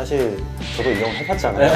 사실 저도 이용 해봤잖아요.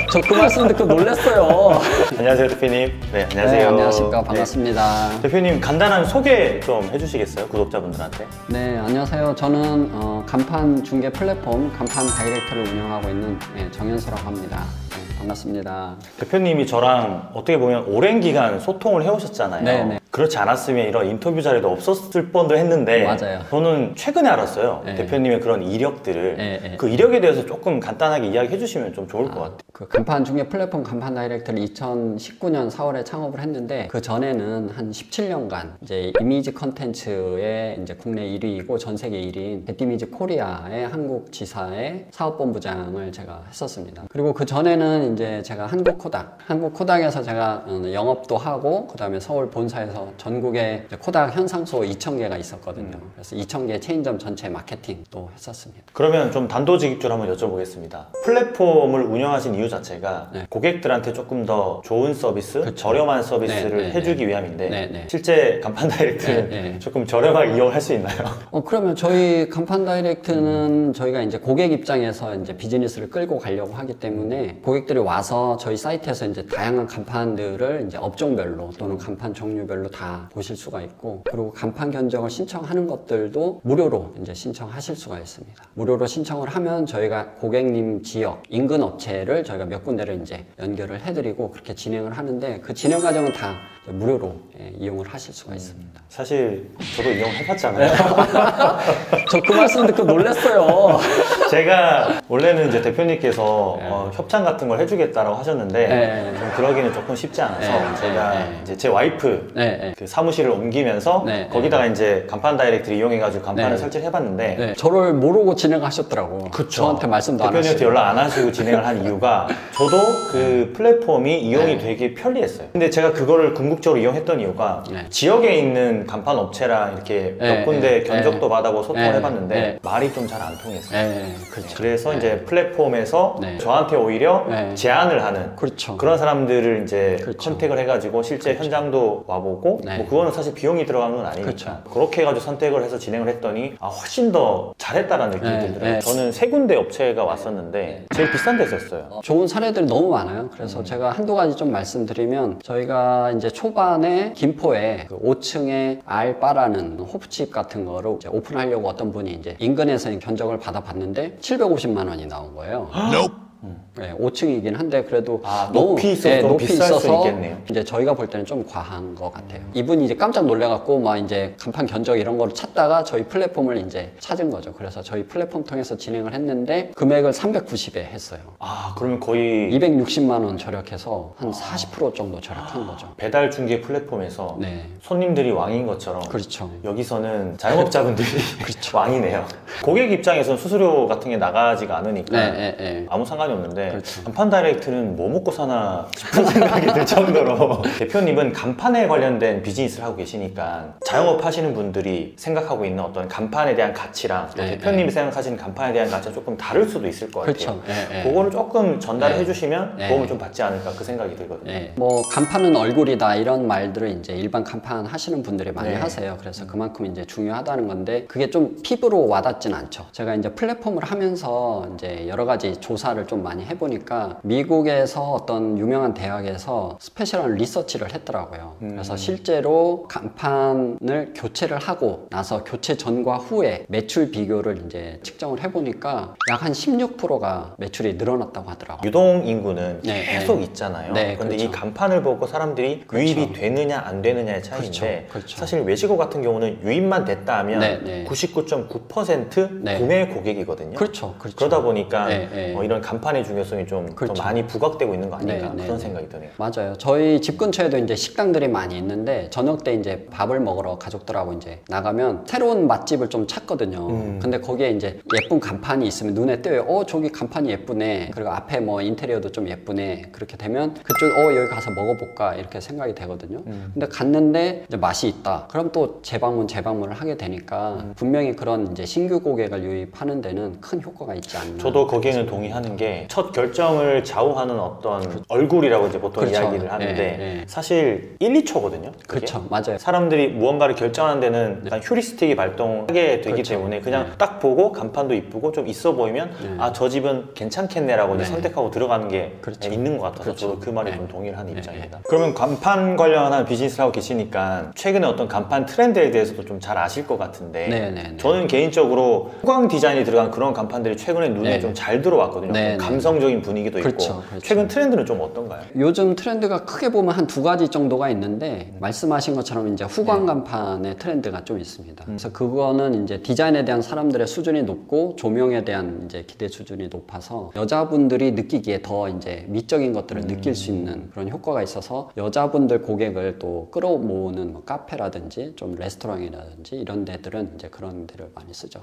저 그 말씀 듣고 놀랐어요. 안녕하세요, 대표님. 네, 안녕하세요. 네, 안녕하십니까. 반갑습니다. 네. 대표님, 간단한 소개 좀 해주시겠어요? 구독자분들한테. 네, 안녕하세요. 저는 간판 중개 플랫폼 간판 다이렉트를 운영하고 있는 정현수라고 합니다. 네, 반갑습니다. 대표님이 저랑 어떻게 보면 오랜 기간 소통을 해오셨잖아요. 네네. 그렇지 않았으면 이런 인터뷰 자리도 없었을 뻔도 했는데 맞아요. 저는 최근에 알았어요. 네. 대표님의 그런 이력들을. 네. 그 이력에 대해서 조금 간단하게 이야기해 주시면 좀 좋을 것 같아요. 그 간판 중개 플랫폼 간판 다이렉트를 2019년 4월에 창업을 했는데 그 전에는 한 17년간 이제 이미지 컨텐츠의 이제 국내 1위이고 전 세계 1위인 겟이미지 코리아의 한국 지사의 사업본부장을 제가 했었습니다. 그리고 그 전에는 이제 제가 한국 코닥에서 제가 영업도 하고 그 다음에 서울 본사에서 전국에 코닥 현상소 2,000개가 있었거든요. 그래서 2,000개 체인점 전체 마케팅도 했었습니다. 그러면 좀 단도직입적으로 한번 여쭤보겠습니다. 플랫폼을 운영하신 이유 자체가 네. 고객들한테 조금 더 좋은 서비스, 그쵸. 저렴한 서비스를 네, 네, 해주기 네. 위함인데 네, 네. 실제 간판 다이렉트는 네. 조금 저렴하게 이용할 수 있나요? 그러면 저희 간판 다이렉트는 저희가 이제 고객 입장에서 이제 비즈니스를 끌고 가려고 하기 때문에 고객들이 와서 저희 사이트에서 이제 다양한 간판들을 이제 업종별로 또는 간판 종류별로 다 보실 수가 있고, 그리고 간판 견적을 신청하는 것들도 무료로 이제 신청하실 수가 있습니다. 무료로 신청을 하면 저희가 고객님 지역 인근 업체를 저희가 몇 군데를 이제 연결을 해드리고 그렇게 진행을 하는데, 그 진행 과정은 다 무료로 이용을 하실 수가 있습니다. 사실 저도 이용해봤잖아요. 저 그 말씀 듣고 놀랐어요. 제가 원래는 이제 대표님께서 협찬 같은 걸 해주겠다라고 하셨는데 좀 그러기는 조금 쉽지 않아서 제가 이제 제 와이프 그 사무실을 옮기면서 거기다가 이제 간판 다이렉트를 이용해가지고 간판을 설치를 해봤는데 저를 모르고 진행하셨더라고. 그쵸. 저한테 말씀도 안 하시고. 대표님한테 연락 안 하시고 진행을 한 이유가 저도 그 플랫폼이 이용이 되게 편리했어요. 근데 제가 그거를 궁극적으로 이용했던 이유가 지역에 있는 간판 업체랑 이렇게 몇 군데 견적도 받아보고 소통을 해봤는데 말이 좀 잘 안 통했어요. 그렇죠. 그래서 이제 플랫폼에서 저한테 오히려 제안을 하는 그렇죠. 그런 사람들을 이제 그렇죠. 컨택을 해가지고 실제 현장도 와보고 뭐 그거는 사실 비용이 들어가는 건 아니니까 그렇죠. 그렇게 해가지고 선택을 해서 진행을 했더니 훨씬 더 잘했다라는 느낌이 들더라고요. 저는 세 군데 업체가 왔었는데 제일 비싼 데 썼어요. 좋은 사례들이 너무 많아요. 그래서 제가 한두 가지 좀 말씀드리면, 저희가 이제 초반에 김포에 그 5층에 알바라는 호프집 같은 거를 이제 오픈하려고 어떤 분이 이제 인근에서 견적을 받아봤는데 750만 원이 나온 거예요. 네, 5층이긴 한데 그래도 높이 있어서 좀 비쌀 수 있겠네요. 이제 저희가 볼 때는 좀 과한 것 같아요. 이분이 이제 깜짝 놀래갖고 막 이제 간판 견적 이런 거를 찾다가 저희 플랫폼을 이제 찾은 거죠. 그래서 저희 플랫폼 통해서 진행을 했는데 금액을 390에 했어요. 그러면 거의 260만 원 절약해서 한 40% 정도 절약한 거죠. 배달 중개 플랫폼에서 네. 손님들이 왕인 것처럼 그렇죠. 여기서는 자영업자분들이 왕이네요. 고객 입장에서는 수수료 같은 게 나가지가 않으니까 아무 상관이 없는데 간판 다이렉트는 뭐 먹고 사나 싶은 생각이 들 정도로 대표님은 간판에 관련된 비즈니스를 하고 계시니까 자영업 하시는 분들이 생각하고 있는 어떤 간판에 대한 가치랑 또 대표님이 생각하시는 간판에 대한 가치가 조금 다를 수도 있을 것 같아요. 그거를 조금 전달해 해주시면 도움을 좀 받지 않을까 그 생각이 들거든요. 뭐 간판은 얼굴이다 이런 말들을 이제 일반 간판 하시는 분들이 많이 하세요. 그래서 그만큼 이제 중요하다는 건데 그게 좀 피부로 와닿진 않죠. 제가 이제 플랫폼을 하면서 이제 여러 가지 조사를 좀 많이 해보니까 미국에서 어떤 유명한 대학에서 스페셜한 리서치를 했더라고요. 그래서 실제로 간판을 교체를 하고 나서 교체 전과 후에 매출 비교를 이제 측정을 해보니까 약 한 16%가 매출이 늘어났다고 하더라고요. 유동 인구는 계속 있잖아요. 그런데 그렇죠. 이 간판을 보고 사람들이 유입이 되느냐 안 되느냐의 차이인데 사실 외식업 같은 경우는 유입만 됐다 하면 99.9% 구매 고객이거든요. 그러다 보니까 이런 간판의 중요성이 좀 더 많이 부각되고 있는 거 아닌가 그런 생각이 드네요. 맞아요. 저희 집 근처에도 이제 식당들이 많이 있는데 저녁 때 이제 밥을 먹으러 가족들하고 이제 나가면 새로운 맛집을 좀 찾거든요. 근데 거기에 이제 예쁜 간판이 있으면 눈에 띄어요. 저기 간판이 예쁘네. 그리고 앞에 뭐 인테리어도 좀 예쁘네. 그렇게 되면 그쪽 여기 가서 먹어볼까 이렇게 생각이 되거든요. 근데 갔는데 이제 맛이 있다. 그럼 또 재방문을 하게 되니까 분명히 그런 이제 신규 고객을 유입하는 데는 큰 효과가 있지 않나. 저도 거기에는 동의하는 게 첫 결정을 좌우하는 어떤 얼굴이라고 이제 보통 그렇죠. 이야기를 하는데 사실 1, 2초거든요. 그렇죠. 맞아요. 사람들이 무언가를 결정하는 데는 일단 휴리스틱이 발동하게 되기 그렇죠. 때문에 그냥 딱 보고 간판도 이쁘고 좀 있어 보이면 아, 저 집은 괜찮겠네라고 이제 선택하고 들어가는 게 있는 것 같아서 저도 그 말에 좀 동의를 하는 입장입니다. 그러면 간판 관련한 비즈니스를 하고 계시니까 최근에 어떤 간판 트렌드에 대해서도 좀 잘 아실 것 같은데 저는 개인적으로 후광 디자인이 들어간 그런 간판들이 최근에 눈에 좀 잘 들어왔거든요. 감성적인 분위기도 있고 최근 트렌드는 좀 어떤가요? 요즘 트렌드가 크게 보면 한 두 가지 정도가 있는데 말씀하신 것처럼 이제 후광 간판의 트렌드가 좀 있습니다. 그래서 그거는 이제 디자인에 대한 사람들의 수준이 높고 조명에 대한 이제 기대 수준이 높아서 여자분들이 느끼기에 더 이제 미적인 것들을 느낄 수 있는 그런 효과가 있어서 여자분들 고객을 또 끌어모으는 뭐 카페라든지 좀 레스토랑이라든지 이런 데들은 이제 그런 데를 많이 쓰죠.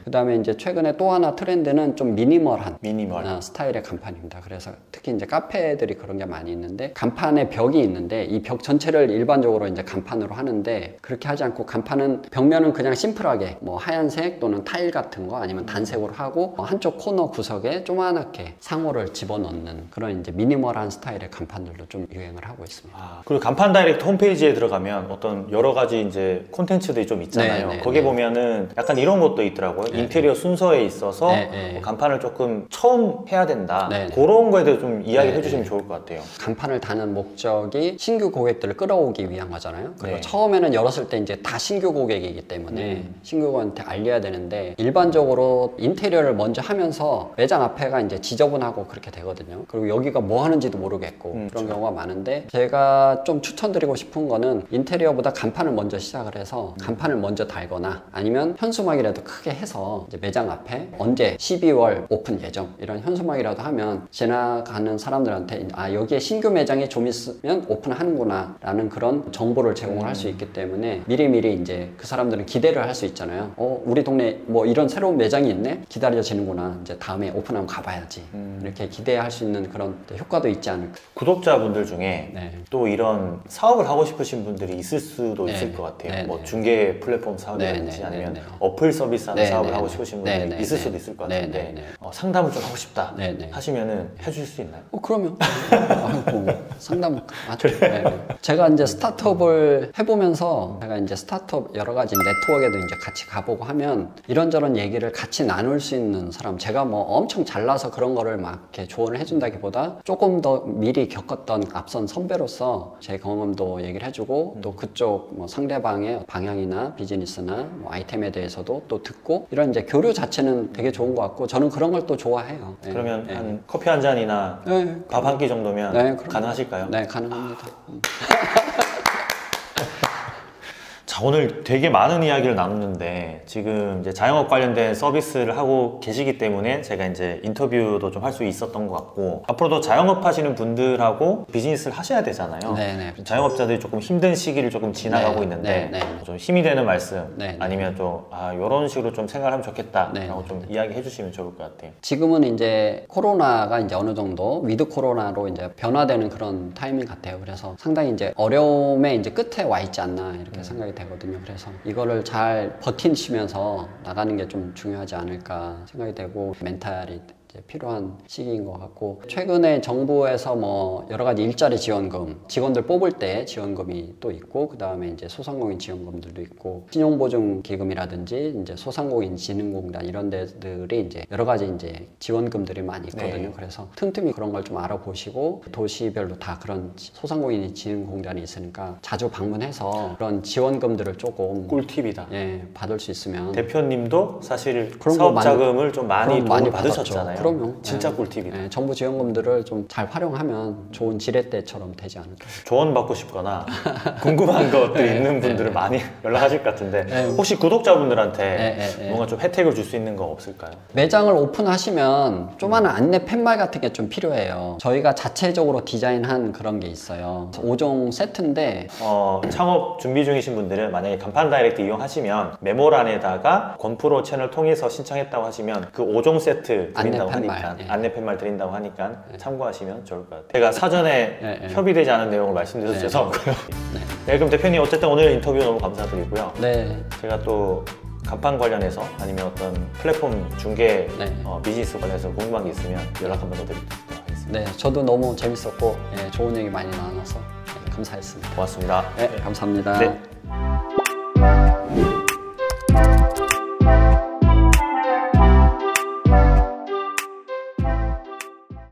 그 다음에 이제 최근에 또 하나 트렌드는 좀 미니멀한 스타일의 간판입니다. 그래서 특히 이제 카페들이 그런 게 많이 있는데 간판에 벽이 있는데 이 벽 전체를 일반적으로 이제 간판으로 하는데 그렇게 하지 않고 간판은 벽면은 그냥 심플하게 뭐 하얀색 또는 타일 같은 거 아니면 단색으로 하고 한쪽 코너 구석에 조그맣게 상호를 집어넣는 그런 이제 미니멀한 스타일의 간판들도 좀 유행을 하고 있습니다. 그리고 간판 다이렉트 홈페이지에 들어가면 어떤 여러 가지 이제 콘텐츠들이 좀 있잖아요. 거기 보면은 약간 이런 것도 있더라고요. 인테리어 순서에 있어서 뭐 간판을 조금 처음 해야 된다. 그런 거에 대해서 좀 이야기를 해주시면 좋을 것 같아요. 간판을 다는 목적이 신규 고객들을 끌어오기 위한 거잖아요. 그리고 처음에는 열었을 때 이제 다 신규 고객이기 때문에 신규 고객한테 알려야 되는데 일반적으로 인테리어를 먼저 하면서 매장 앞에가 이제 지저분하고 그렇게 되거든요. 그리고 여기가 뭐 하는지도 모르겠고 그런 경우가 많은데 제가 좀 추천드리고 싶은 거는 인테리어보다 간판을 먼저 시작을 해서 간판을 먼저 달거나 아니면 현수막이라도 크게 해서 이제 매장 앞에 언제 12월 오픈 예정 이런 현수막이라도 하면 지나가는 사람들한테 아 여기에 신규 매장이 좀 있으면 오픈하는구나 라는 그런 정보를 제공을 할 수 있기 때문에 미리미리 이제 그 사람들은 기대를 할 수 있잖아요. 우리 동네 뭐 이런 새로운 매장이 있네? 기다려지는구나. 이제 다음에 오픈하면 가봐야지. 이렇게 기대할 수 있는 그런 효과도 있지 않을까. 구독자분들 중에 또 이런 사업을 하고 싶으신 분들이 있을 수도 있을 것 같아요. 뭐 중개 플랫폼 사업이라든지 아니면 어플 서비스하는 사업을 하고 싶으신 분들이 있을 수도 있을 것 같은데 상담을 좀 하고 싶다 하시면은 해주실 수 있나요? 그러면 상담 제가 이제 스타트업을 해보면서 제가 이제 스타트업 여러 가지 네트워크에도 이제 같이 가보고 하면 이런저런 얘기를 같이 나눌 수 있는 사람 제가 뭐 엄청 잘나서 그런 거를 막 이렇게 조언을 해준다기보다 조금 더 미리 겪었던 앞선 선배로서 제 경험도 얘기를 해주고 또 그쪽 뭐 상대방의 방향이나 비즈니스나 뭐 아이템에 대해서도 또 듣고 이런 이제 교류 자체는 되게 좋은 것 같고 저는 그런 걸 또 좋아해요. 그러면 한 커피 한 잔이나 밥 한 끼 정도면 가능하실까요? 네, 가능합니다. 자, 오늘 되게 많은 이야기를 나눴는데 지금 이제 자영업 관련된 서비스를 하고 계시기 때문에 제가 이제 인터뷰도 좀 할 수 있었던 것 같고 앞으로도 자영업 하시는 분들하고 비즈니스를 하셔야 되잖아요. 자영업자들이 조금 힘든 시기를 조금 지나가고 있는데 좀 힘이 되는 말씀 아니면 좀 이런 식으로 좀 생각하면 좋겠다 라고 좀 이야기해 주시면 좋을 것 같아요. 지금은 이제 코로나가 이제 어느 정도 위드 코로나로 이제 변화되는 그런 타이밍 같아요. 그래서 상당히 이제 어려움의 이제 끝에 와 있지 않나 이렇게 생각이 되거든요. 그래서 이거를 잘 버티시면서 나가는 게 좀 중요하지 않을까 생각이 되고 멘탈이 이제 필요한 시기인 것 같고 최근에 정부에서 뭐 여러 가지 일자리 지원금 직원들 뽑을 때 지원금이 또 있고 그 다음에 이제 소상공인 지원금들도 있고 신용보증기금이라든지 이제 소상공인 진흥공단 이런 데들이 이제 여러 가지 이제 지원금들이 많이 있거든요. 그래서 틈틈이 그런 걸 좀 알아보시고 도시별로 다 그런 소상공인 진흥공단이 있으니까 자주 방문해서 그런 지원금들을 조금 꿀팁이다. 받을 수 있으면 대표님도 사실 사업 자금을 좀 많이 도움을 받으셨잖아요. 그럼요. 진짜 꿀팁이다. 정부 지원금들을 좀 잘 활용하면 좋은 지렛대처럼 되지 않을까. 조언 받고 싶거나 궁금한 것들이 있는 분들은 많이 연락하실 것 같은데 혹시 구독자분들한테 뭔가 좀 혜택을 줄 수 있는 거 없을까요? 매장을 오픈하시면 조그마한 안내 팻말 같은 게 좀 필요해요. 저희가 자체적으로 디자인한 그런 게 있어요. 5종 세트인데 창업 준비 중이신 분들은 만약에 간판 다이렉트 이용하시면 메모란에다가 권프로 채널 통해서 신청했다고 하시면 그 5종 세트 드린다고 하니까 안내 팻말 드린다고 하니까 참고하시면 좋을 것 같아요. 제가 사전에 협의되지 않은 내용을 말씀드려서 죄송하고요. 그럼 대표님 어쨌든 오늘 인터뷰 너무 감사드리고요. 제가 또 간판 관련해서 아니면 어떤 플랫폼 중개 비즈니스 관련해서 궁금한 게 있으면 연락 한번 더 드리도록 하겠습니다. 네, 저도 너무 재밌었고 좋은 얘기 많이 나눠서 감사했습니다. 고맙습니다. 네, 감사합니다. 네.